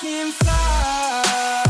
can fly.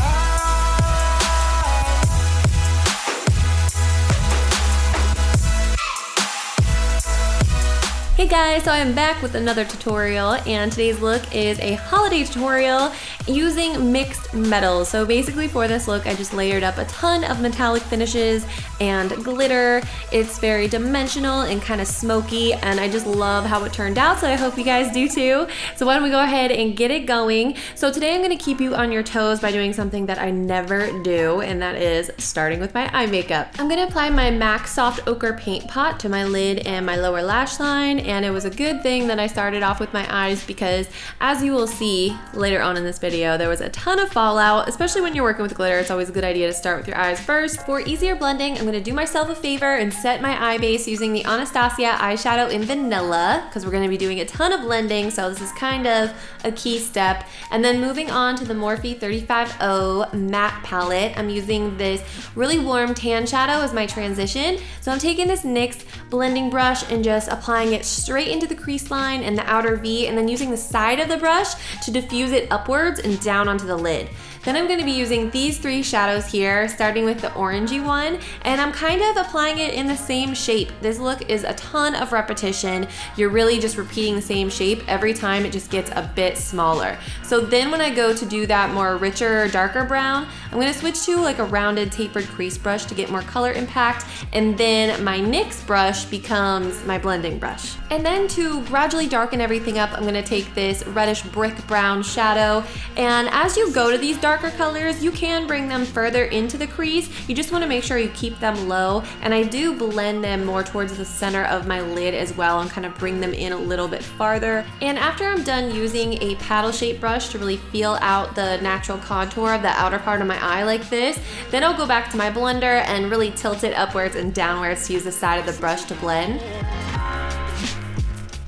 Hey guys, so I'm back with another tutorial, and today's look is a holiday tutorial using mixed metals. So basically for this look, I just layered up a ton of metallic finishes and glitter. It's very dimensional and kind of smoky, and I just love how it turned out, so I hope you guys do too. So why don't we go ahead and get it going. So today I'm gonna keep you on your toes by doing something that I never do, and that is starting with my eye makeup. I'm gonna apply my MAC Soft Ochre Paint Pot to my lid and my lower lash line, and it was a good thing that I started off with my eyes because, as you will see later on in this video, there was a ton of fallout, especially when you're working with glitter. It's always a good idea to start with your eyes first. For easier blending, I'm gonna do myself a favor and set my eye base using the Anastasia eyeshadow in Vanilla, because we're gonna be doing a ton of blending, so this is kind of a key step. And then moving on to the Morphe 35O matte palette, I'm using this really warm tan shadow as my transition. So I'm taking this NYX blending brush and just applying it straight into the crease line and the outer V, and then using the side of the brush to diffuse it upwards and down onto the lid. Then I'm going to be using these three shadows here, starting with the orangey one, and I'm kind of applying it in the same shape. This look is a ton of repetition. You're really just repeating the same shape every time. It just gets a bit smaller. So then when I go to do that more richer, darker brown, I'm going to switch to like a rounded tapered crease brush to get more color impact, and then my NYX brush becomes my blending brush. And then to gradually darken everything up, I'm going to take this reddish brick brown shadow, and as you go to these darker colors, you can bring them further into the crease. You just want to make sure you keep them low, and I do blend them more towards the center of my lid as well and kind of bring them in a little bit farther. And after I'm done using a paddle shape brush to really feel out the natural contour of the outer part of my eye like this, then I'll go back to my blender and really tilt it upwards and downwards to use the side of the brush to blend.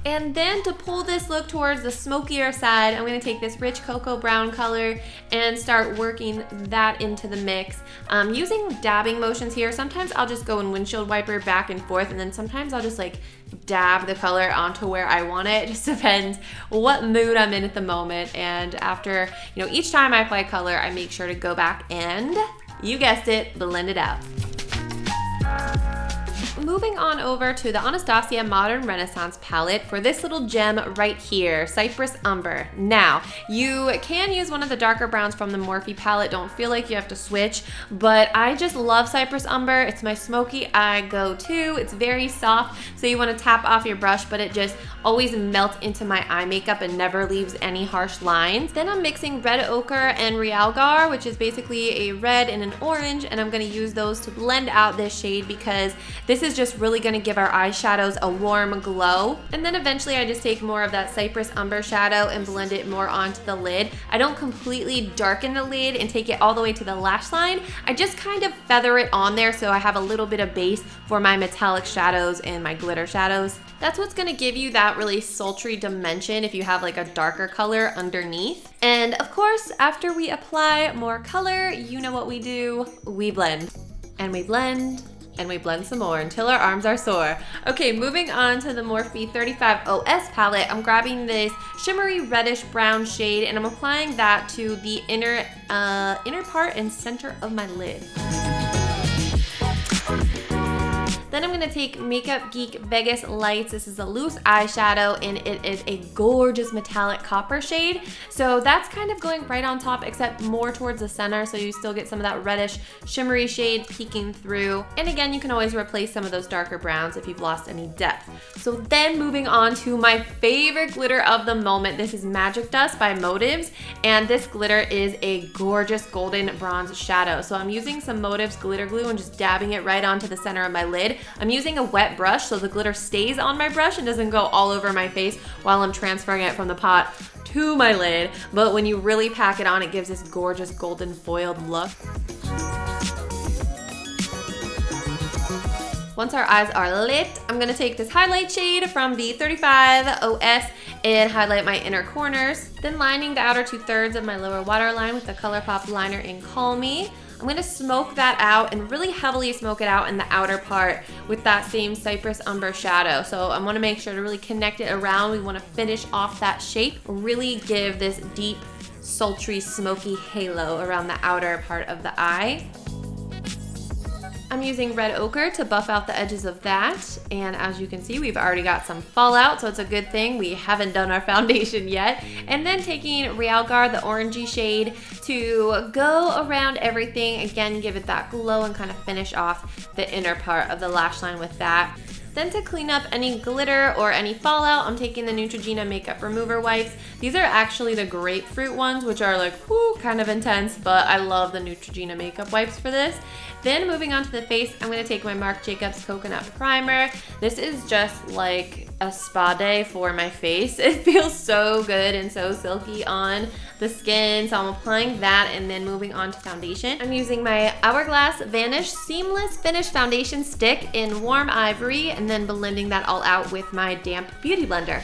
And then to pull this look towards the smokier side, I'm gonna take this rich cocoa brown color and start working that into the mix. Using dabbing motions here. Sometimes I'll just go in windshield wiper back and forth, and then sometimes I'll just like dab the color onto where I want it. It just depends what mood I'm in at the moment. And after, each time I apply color, I make sure to go back and, you guessed it, blend it out. Moving on over to the Anastasia Modern Renaissance palette for this little gem right here, Cypress Umber. Now, you can use one of the darker browns from the Morphe palette. Don't feel like you have to switch, but I just love Cypress Umber. It's my smoky eye go-to. It's very soft, so you want to tap off your brush, but it just always melts into my eye makeup and never leaves any harsh lines. Then I'm mixing red ochre and realgar, which is basically a red and an orange, and I'm going to use those to blend out this shade because this is just really going to give our eyeshadows a warm glow. And then eventually I just take more of that Cypress Umber shadow and blend it more onto the lid. I don't completely darken the lid and take it all the way to the lash line. I just kind of feather it on there so I have a little bit of base for my metallic shadows and my glitter shadows. That's what's going to give you that really sultry dimension if you have like a darker color underneath. And of course, after we apply more color, you know what we do. We blend and we blend and we blend some more until our arms are sore. Okay, moving on to the Morphe 35OS palette, I'm grabbing this shimmery reddish brown shade and I'm applying that to the inner part and center of my lid. Then I'm gonna take Makeup Geek Vegas Lights. This is a loose eyeshadow and it is a gorgeous metallic copper shade. So that's kind of going right on top except more towards the center, so you still get some of that reddish shimmery shade peeking through. And again, you can always replace some of those darker browns if you've lost any depth. So then moving on to my favorite glitter of the moment. This is Magic Dust by Motives, and this glitter is a gorgeous golden bronze shadow. So I'm using some Motives glitter glue and just dabbing it right onto the center of my lid. I'm using a wet brush so the glitter stays on my brush and doesn't go all over my face while I'm transferring it from the pot to my lid. But when you really pack it on, it gives this gorgeous golden foiled look. Once our eyes are lit, I'm gonna take this highlight shade from the 35OS and highlight my inner corners. Then lining the outer 2/3 of my lower waterline with the Colourpop liner in Call Me. I'm gonna smoke that out and really heavily smoke it out in the outer part with that same Cypress Umber shadow. So I wanna make sure to really connect it around. We wanna finish off that shape, really give this deep sultry, smoky halo around the outer part of the eye. I'm using red ochre to buff out the edges of that, and as you can see, we've already got some fallout, so it's a good thing we haven't done our foundation yet. And then taking Realgar, the orangey shade, to go around everything, again, give it that glow and kind of finish off the inner part of the lash line with that. Then to clean up any glitter or any fallout, I'm taking the Neutrogena Makeup Remover wipes. These are actually the grapefruit ones, which are like, whoo, kind of intense, but I love the Neutrogena makeup wipes for this. Then moving on to the face, I'm gonna take my Marc Jacobs Coconut Primer. This is just like a spa day for my face. It feels so good and so silky on the skin, so I'm applying that and then moving on to foundation. I'm using my Hourglass Vanish Seamless Finish Foundation Stick in Warm Ivory and then blending that all out with my damp beauty blender.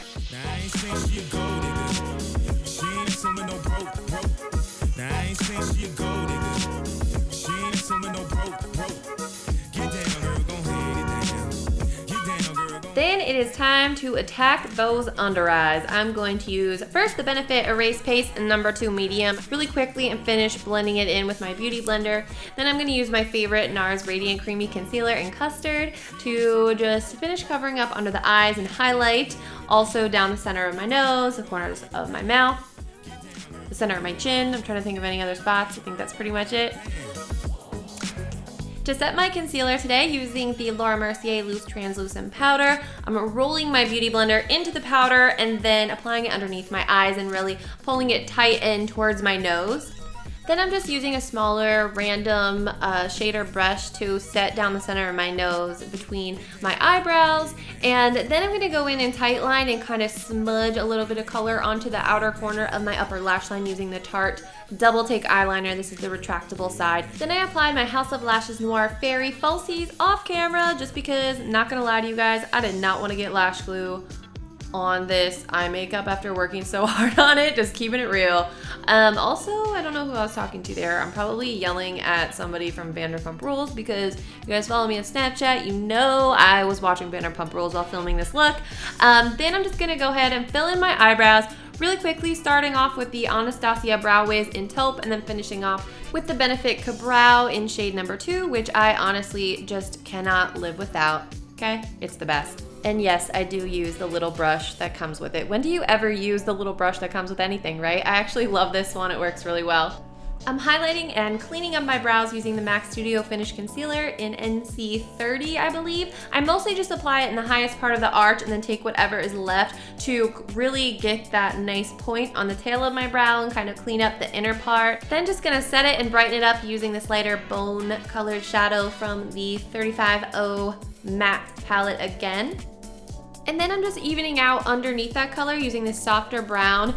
Then it is time to attack those under eyes. I'm going to use first the Benefit Erase Paste in number 2 medium really quickly and finish blending it in with my beauty blender. Then I'm going to use my favorite NARS Radiant Creamy Concealer in Custard to just finish covering up under the eyes and highlight. Also down the center of my nose, the corners of my mouth, the center of my chin. I'm trying to think of any other spots. I think that's pretty much it. To set my concealer today, using the Laura Mercier Loose Translucent Powder, I'm rolling my beauty blender into the powder and then applying it underneath my eyes and really pulling it tight in towards my nose. Then I'm just using a smaller random shader brush to set down the center of my nose between my eyebrows. And then I'm going to go in and tight line and kind of smudge a little bit of color onto the outer corner of my upper lash line using the Tarte Double Take Eyeliner. This is the retractable side. Then I applied my House of Lashes Noir Fairy Falsies off camera just because, not going to lie to you guys, I did not want to get lash glue on this eye makeup after working so hard on it, just keeping it real. Also, I don't know who I was talking to there. I'm probably yelling at somebody from Vanderpump Rules because if you guys follow me on Snapchat, you know I was watching Vanderpump Rules while filming this look. Then I'm just gonna go ahead and fill in my eyebrows really quickly, starting off with the Anastasia Brow Wiz in Taupe and then finishing off with the Benefit Kabrow in shade number 2, which I honestly just cannot live without, okay? It's the best. And yes, I do use the little brush that comes with it. When do you ever use the little brush that comes with anything, right? I actually love this one, it works really well. I'm highlighting and cleaning up my brows using the MAC Studio Finish Concealer in NC30, I believe. I mostly just apply it in the highest part of the arch and then take whatever is left to really get that nice point on the tail of my brow and kind of clean up the inner part. Then just gonna set it and brighten it up using this lighter bone colored shadow from the 35O matte palette again. And then I'm just evening out underneath that color using this softer brown.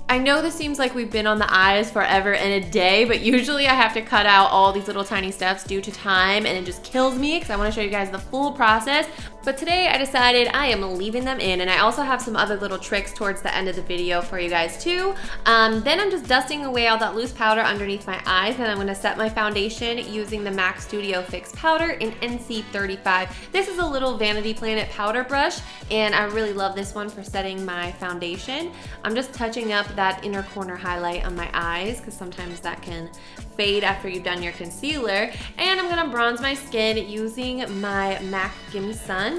I know this seems like we've been on the eyes forever and a day, but usually I have to cut out all these little tiny steps due to time and it just kills me because I want to show you guys the full process. But today I decided I am leaving them in, and I also have some other little tricks towards the end of the video for you guys too. Then I'm just dusting away all that loose powder underneath my eyes, and I'm going to set my foundation using the MAC Studio Fix Powder in NC35. This is a little Vanity Planet powder brush, and I really love this one for setting my foundation. I'm just touching up that inner corner highlight on my eyes because sometimes that can fade after you've done your concealer. And I'm going to bronze my skin using my MAC Give Me Sun.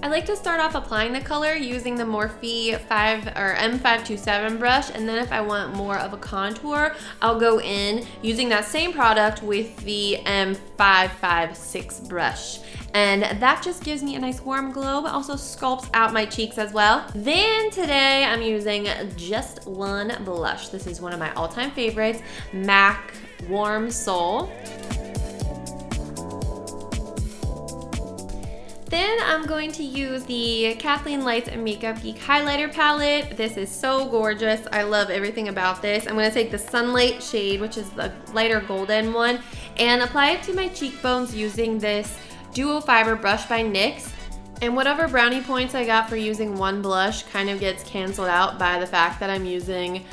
I like to start off applying the color using the Morphe M527 brush, and then if I want more of a contour, I'll go in using that same product with the M556 brush. And that just gives me a nice warm glow, but also sculpts out my cheeks as well. Then today I'm using just one blush. This is one of my all-time favorites, MAC Warm Soul. Then I'm going to use the Kathleen Lights and Makeup Geek highlighter palette. This is so gorgeous. I love everything about this. I'm gonna take the Sunlight shade, which is the lighter golden one, and apply it to my cheekbones using this Duo Fiber brush by NYX. And whatever brownie points I got for using one blush kind of gets canceled out by the fact that I'm using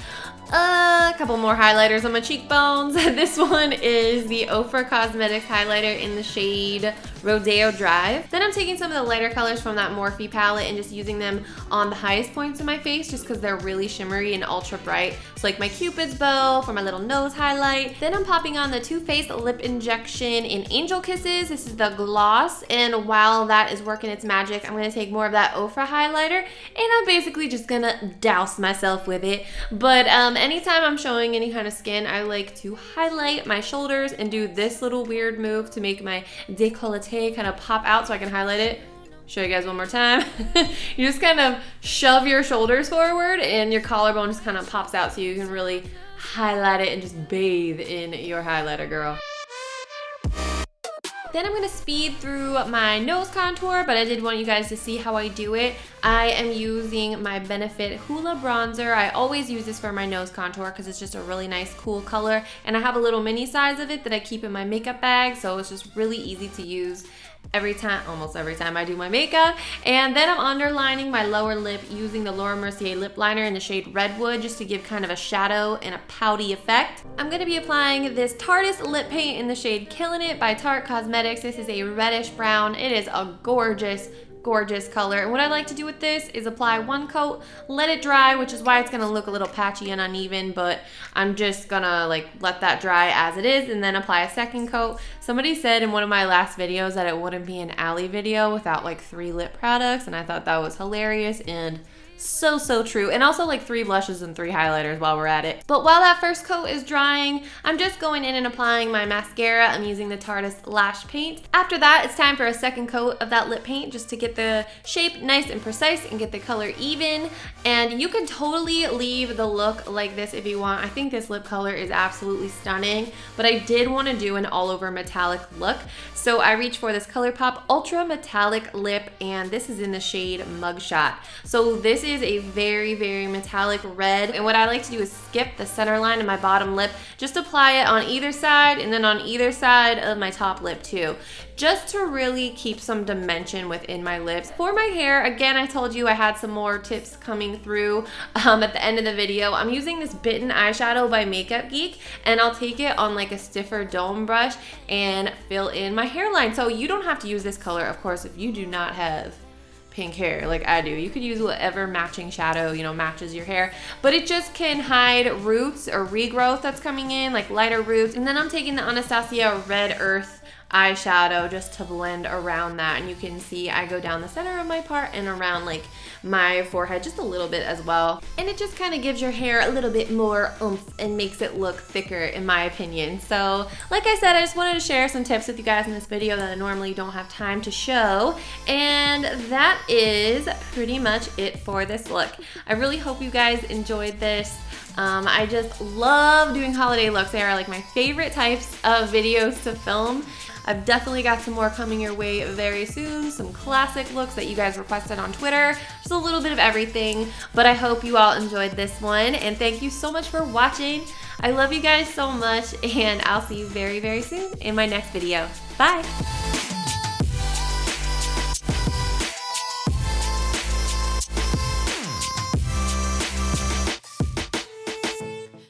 a couple more highlighters on my cheekbones. This one is the Ofra Cosmetics highlighter in the shade Rodeo Drive. Then I'm taking some of the lighter colors from that Morphe palette and just using them on the highest points of my face just because they're really shimmery and ultra bright. So like my Cupid's bow for my little nose highlight. Then I'm popping on the Too Faced Lip Injection in Angel Kisses. This is the gloss, and while that is working its magic, I'm going to take more of that Ofra highlighter and I'm basically just going to douse myself with it. But anytime I'm showing any kind of skin, I like to highlight my shoulders and do this little weird move to make my décolleté kind of pop out so I can highlight it. Show you guys one more time. You just kind of shove your shoulders forward and your collarbone just kind of pops out so you can really highlight it and just bathe in your highlighter, girl. Then I'm gonna speed through my nose contour, but I did want you guys to see how I do it. I am using my Benefit Hoola bronzer. I always use this for my nose contour because it's just a really nice, cool color. And I have a little mini size of it that I keep in my makeup bag, so it's just really easy to use almost every time I do my makeup. And then I'm underlining my lower lip using the Laura Mercier lip liner in the shade Redwood just to give kind of a shadow and a pouty effect. I'm going to be applying this Tarteist lip paint in the shade Killin by Tarte Cosmetics. This is a reddish brown. It is a gorgeous color, and what I like to do with this is apply one coat, let it dry, which is why it's gonna look a little patchy and uneven, but I'm just gonna like let that dry as it is and then apply a second coat. Somebody said in one of my last videos that it wouldn't be an alley video without like 3 lip products, and I thought that was hilarious and so true. And also like 3 blushes and 3 highlighters while we're at it. But while that first coat is drying, I'm just going in and applying my mascara. I'm using the Tarteist Lash Paint. After that, it's time for a second coat of that lip paint just to get the shape nice and precise and get the color even. And you can totally leave the look like this if you want. I think this lip color is absolutely stunning, but I did want to do an all over metallic look. So I reached for this Colourpop Ultra Metallic Lip, and this is in the shade Mugshot. So this is a very metallic red, and what I like to do is skip the center line of my bottom lip, just apply it on either side and then on either side of my top lip too, just to really keep some dimension within my lips. For my hair, again, I told you I had some more tips coming through at the end of the video. I'm using this Bitten eyeshadow by Makeup Geek, and I'll take it on like a stiffer dome brush and fill in my hairline. So you don't have to use this color, of course, if you do not have pink hair like I do. You could use whatever matching shadow, you know, matches your hair, but it just can hide roots or regrowth that's coming in, like lighter roots. And then I'm taking the Anastasia Red Earth eyeshadow just to blend around that, and you can see I go down the center of my part and around like my forehead just a little bit as well, and it just kind of gives your hair a little bit more oomph and makes it look thicker in my opinion. So like I said, I just wanted to share some tips with you guys in this video that I normally don't have time to show, and that is pretty much it for this look. I really hope you guys enjoyed this. I just love doing holiday looks. They are like my favorite types of videos to film. I've definitely got some more coming your way very soon, some classic looks that you guys requested on Twitter, just a little bit of everything, but I hope you all enjoyed this one, and thank you so much for watching. I love you guys so much, and I'll see you very soon in my next video. Bye!